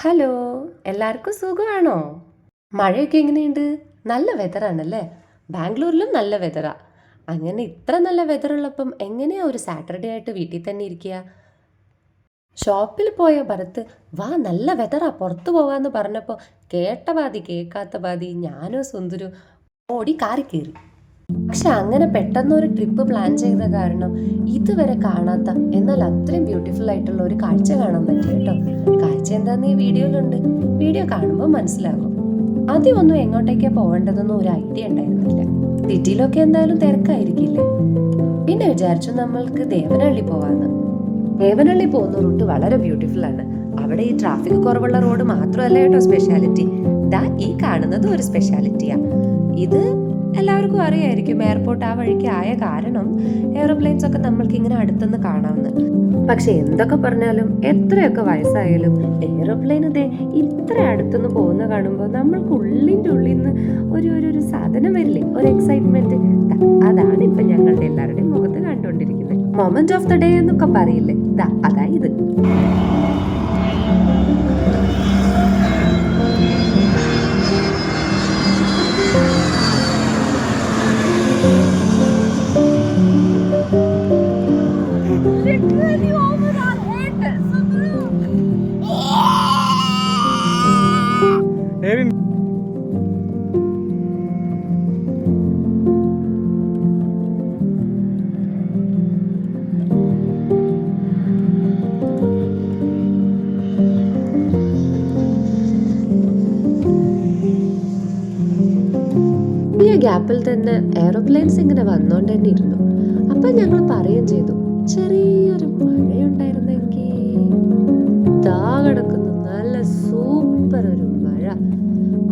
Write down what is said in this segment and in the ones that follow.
Hello, എല്ലാവർക്കും സുഖമാണോ? മഴയൊക്കെ എങ്ങനെയുണ്ട്? നല്ല വെതറാണല്ലേ? ബാംഗ്ലൂരിലും നല്ല വെതറാ. അങ്ങനെ ഇത്ര നല്ല വെതറുള്ളപ്പം എങ്ങനെയാ ഒരു സാറ്റർഡേ ആയിട്ട് വീട്ടിൽ തന്നെ ഇരിക്കുക? ഷോപ്പിൽ പോയ ഭരത്ത് വാ നല്ല വെതറാ പുറത്തു പോവാന്ന് പറഞ്ഞപ്പോൾ കേട്ട പാതി കേൾക്കാത്ത പാതി ഞാനോ സുന്ദരു ഓടി കാറി കയറി. പക്ഷെ അങ്ങനെ പെട്ടെന്നൊരു ട്രിപ്പ് പ്ലാൻ ചെയ്ത കാരണം ഇതുവരെ കാണാത്ത എന്നാൽ അത്രയും ബ്യൂട്ടിഫുൾ ആയിട്ടുള്ള ഒരു കാഴ്ച കാണാൻ പറ്റി കേട്ടോ. കാഴ്ച എന്താന്ന് ഈ വീഡിയോയിലുണ്ട്. വീഡിയോ കാണുമ്പോൾ മനസ്സിലാകും. ആദ്യമൊന്നും എങ്ങോട്ടേക്കാ പോവേണ്ടതെന്നും ഒരു ഐഡിയ ഉണ്ടായിരുന്നില്ല. സിറ്റിയിലൊക്കെ എന്തായാലും തിരക്കായിരിക്കില്ലേ. പിന്നെ വിചാരിച്ചു നമ്മൾക്ക് ദേവനഹള്ളി പോവാന്ന്. ദേവനഹള്ളി പോകുന്ന റൂട്ട് വളരെ ബ്യൂട്ടിഫുൾ ആണ്. അവിടെ ഈ ട്രാഫിക് കുറവുള്ള റോഡ് മാത്രമല്ല കേട്ടോ സ്പെഷ്യാലിറ്റി. ദാ ഈ കാണുന്നത് ഒരു സ്പെഷ്യാലിറ്റിയാ. ഇത് എല്ലാവർക്കും അറിയായിരിക്കും. എയർപോർട്ട് ആ വഴിക്ക് ആയ കാരണം എയറോപ്ലെയിൻസ് ഒക്കെ നമ്മൾക്ക് ഇങ്ങനെ അടുത്തുനിന്ന് കാണാവുന്ന. പക്ഷെ എന്തൊക്കെ പറഞ്ഞാലും എത്രയൊക്കെ വയസ്സായാലും എയറോപ്ലെയിൻ ഇതേ ഇത്ര അടുത്തുനിന്ന് പോകുന്ന കാണുമ്പോൾ നമ്മൾക്ക് ഉള്ളിൻ്റെ ഉള്ളിൽ നിന്ന് ഒരു സാധനം വരില്ലേ, ഒരു എക്സൈറ്റ്മെന്റ്. അതാണ് ഇപ്പൊ ഞങ്ങളുടെ എല്ലാവരുടെയും മുഖത്ത് കണ്ടുകൊണ്ടിരിക്കുന്നത്. മൊമെന്റ് ഓഫ് ദ ഡേ എന്നൊക്കെ പറയില്ലേ, അതാ ഇത്. ഗ്യാപ്പിൽ തന്നെ എയറോപ്ലെയിൻസ് ഇങ്ങനെ വന്നോണ്ട് തന്നെ ഇരുന്നു. അപ്പൊ ഞങ്ങൾ പറയുകയും ചെയ്തു, ചെറിയൊരു മഴയുണ്ടായിരുന്നെങ്കിൽ. ദാ കിടക്കുന്നു നല്ല സൂപ്പർ ഒരു മഴ.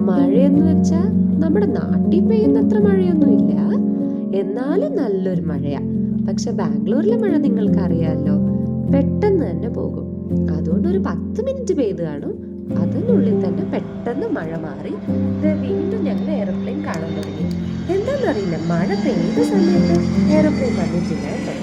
മഴയെന്ന് വെച്ചാ നമ്മുടെ നാട്ടിൽ പെയ്യുന്നത്ര മഴയൊന്നും ഇല്ല, എന്നാലും നല്ലൊരു മഴയാ. പക്ഷെ ബാംഗ്ലൂരിലെ മഴ നിങ്ങൾക്ക് അറിയാമല്ലോ, പെട്ടെന്ന് തന്നെ പോകും. അതുകൊണ്ട് ഒരു 10 മിനിറ്റ് പെയ്ത് കാണും, അതിനുള്ളിൽ തന്നെ പെട്ടെന്ന് മഴ മാറി വീണ്ടും ഞങ്ങൾ എയറോപ്ലെയിൻ കാണാൻ തുടങ്ങി. എന്താണെന്നറിയില്ല, മഴ പെയ്ത സമയത്ത് എയറോപ്ലെയിൻ വന്നിട്ടില്ല കേട്ടോ.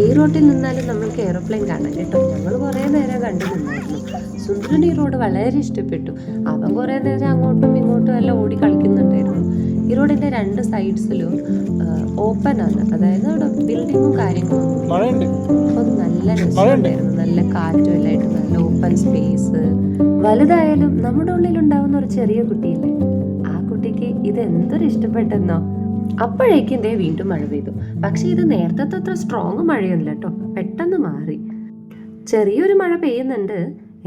ഈ റോഡിൽ നിന്നാലും നമ്മൾക്ക് എയറോപ്ലെയിൻ കാണാം കേട്ടോ. ഞങ്ങൾ കുറേ നേരം കണ്ടു നിന്നായിരുന്നു. സുന്ദരന് ഈ റോഡ് വളരെ ഇഷ്ടപ്പെട്ടു. അവൻ കുറേ നേരം അങ്ങോട്ടും ഇങ്ങോട്ടും എല്ലാം ഓടി കളിക്കുന്നുണ്ടായിരുന്നു. ഈ റോഡിന്റെ 2 സൈഡ്സിലും ഓപ്പൺ ആണ്, അതായത് അവിടെ ബിൽഡിങ്ങും കാര്യങ്ങളും. അപ്പം നല്ല രസമുണ്ടായിരുന്നു, നല്ല കാറ്റും എല്ലായിട്ട് നല്ല ഓപ്പൺ സ്പേസ്. വലുതായാലും നമ്മുടെ ഉള്ളിലുണ്ടാവുന്ന ഒരു ചെറിയ കുട്ടിയില്ലേ, ആ കുട്ടിക്ക് ഇത് എന്തൊരു ഇഷ്ടപ്പെട്ടെന്നോ. അപ്പോഴേക്കും ദേ വീണ്ടും മഴ പെയ്തു. പക്ഷെ ഇത് നേരത്തെ അത്ര സ്ട്രോങ് മഴയൊന്നുമില്ല കേട്ടോ, പെട്ടെന്ന് മാറി. ചെറിയൊരു മഴ പെയ്യുന്നുണ്ട്,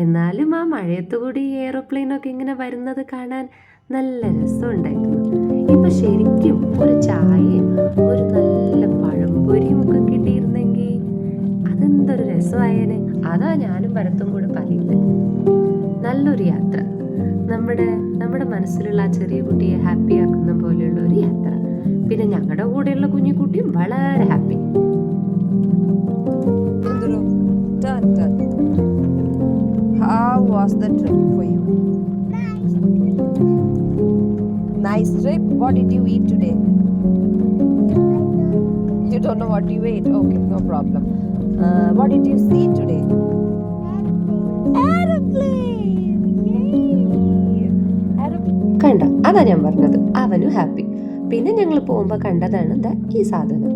എന്നാലും ആ മഴയത്തുകൂടി എയറോപ്ലെയിനൊക്കെ ഇങ്ങനെ വരുന്നത് കാണാൻ നല്ല രസമുണ്ടായിരുന്നു. ഇപ്പൊ ശരിക്കും ഒരു ചായയും ഒരു നല്ല പഴംപൊരിയും ഒക്കെ കിട്ടിയിരുന്നെങ്കിൽ അതെന്തൊരു രസമായേനെ. അതാ ഞാനും ഭരത്തും കൂടെ പറയുന്നത്. നല്ലൊരു യാത്ര, നമ്മുടെ മനസ്സിലുള്ള ആ ചെറിയ കുട്ടിയെ ഹാപ്പി ആക്കുന്ന പോലെയുള്ള ഒരു യാത്ര. പിന്നെ ഞങ്ങളുടെ കൂടെയുള്ള കുഞ്ഞു കുട്ടിയും വളരെ happy. How was the trip for you? Nice trip. What did you eat today? You don't know what you ate? Okay, no problem. What did you see today? Aeroplane! Yay! Aeroplane. കണ്ട, അതാ ഞാൻ പറഞ്ഞത്, അവനും happy. പിന്നെ ഞങ്ങൾ പോകുമ്പോൾ കണ്ടതാണ് എന്താ ഈ സാധനം.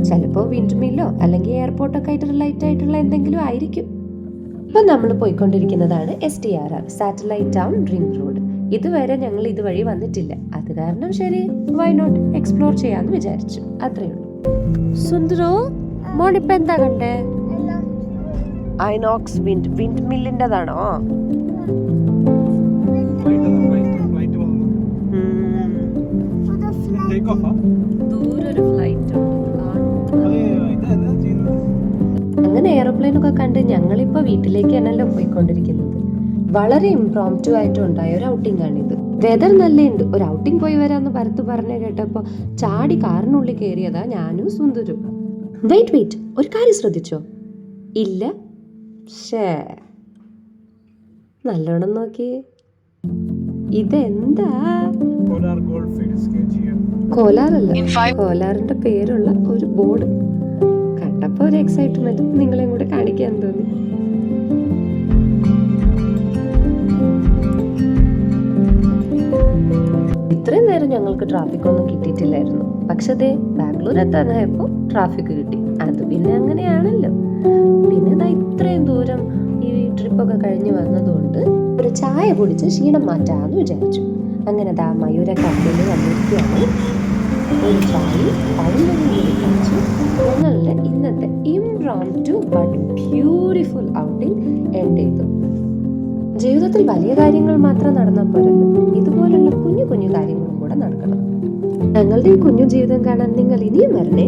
ചിലപ്പോൾ വിൻഡ് മില്ലോ അല്ലെങ്കിൽ എയർപോർട്ടൊക്കെ ആയിട്ട് റിലേറ്റ് ആയിട്ടുള്ള എന്തെങ്കിലും ആയിരിക്കും. ഇപ്പം നമ്മൾ പോയിക്കൊണ്ടിരിക്കുന്നതാണ് STRR, satellite town ring road. ഇതുവരെ ഞങ്ങൾ ഇതുവഴി വന്നിട്ടില്ല, അത് കാരണം ശരി വൈ നോട്ട് എക്സ്പ്ലോർ ചെയ്യാന്ന് വിചാരിച്ചു, അത്രേ ഉള്ളൂ. സുന്ദരോ, മോണിപ്പോ എന്താ കണ്ടേ? ഐനോക്സ് വിൻഡ് മില്ലിൻ്റെതാണോ? ദൂരൊരു ഫ്ലൈറ്റ്. അങ്ങനെ എയറോപ്ലെയിനൊക്കെ കണ്ട് ഞങ്ങളിപ്പോ വീട്ടിലേക്ക് ആണല്ലോ പോയിക്കൊണ്ടിരിക്കുന്നത്. വളരെ ഇംപ്രോംപ്റ്റു ആയിട്ട് ഉണ്ടായ ഒരു ഔട്ടിംഗ് ആണിത്. വെതർ നല്ലുണ്ട്, ഒരു ഔട്ടിംഗ് പോയി വരാന്ന് ഭരത്ത് പറഞ്ഞു കേട്ടപ്പോ ചാടി കാറിനുള്ളിൽ കയറിയതാ ഞാനും സുന്ദരും. വെയിറ്റ്, ഒരു കാര്യം ശ്രദ്ധിച്ചോ? ഇല്ല, നല്ലോണം നോക്കിയേ, ഇതെന്താ? കോലാറല്ല, കോലാറിന്റെ പേരുള്ള ഒരു ബോർഡ് കണ്ടപ്പോ ഒരു എക്സൈറ്റ്മെന്റ് നിങ്ങളെയും കൂടെ കാണിക്കാൻ തോന്നി. ഞങ്ങൾക്ക് ട്രാഫിക് ഒന്നും കിട്ടിയിട്ടില്ലായിരുന്നു. പക്ഷേ ദേ ബാംഗ്ലൂർ എത്താനായപ്പോൾ ട്രാഫിക് കിട്ടി. അത് പിന്നെ അങ്ങനെയാണല്ലോ. പിന്നെ ദാ ഇത്രയും ദൂരം ഈ ട്രിപ്പൊക്കെ കഴിഞ്ഞ് വന്നതുകൊണ്ട് ഒരു ചായ കുടിച്ച് ക്ഷീണം മാറ്റാമെന്ന് വിചാരിച്ചു. അങ്ങനെ ദാ മയൂര കഫേയിൽ വന്നിരിക്കുകയാണ്. ഒരു ചായയും പഴംപൊരിയും കൂടി കഴിച്ചു ഞങ്ങളുടെ ഇന്നത്തെ ഇംപ്രോംപ്റ്റു ബട്ട് ബ്യൂട്ടിഫുൾ ഔട്ടിംഗ് എൻഡ് ചെയ്തു. ജീവിതത്തിൽ വലിയ കാര്യങ്ങൾ മാത്രം നടന്നാൽ പോരല്ലോ, ഇതുപോലുള്ള കുഞ്ഞു കുഞ്ഞു കാര്യങ്ങളും കൂടെ നടക്കണം. ഞങ്ങളുടെ ഈ കുഞ്ഞു ജീവിതം കാണാൻ നിങ്ങൾ ഇനിയും വരണേ.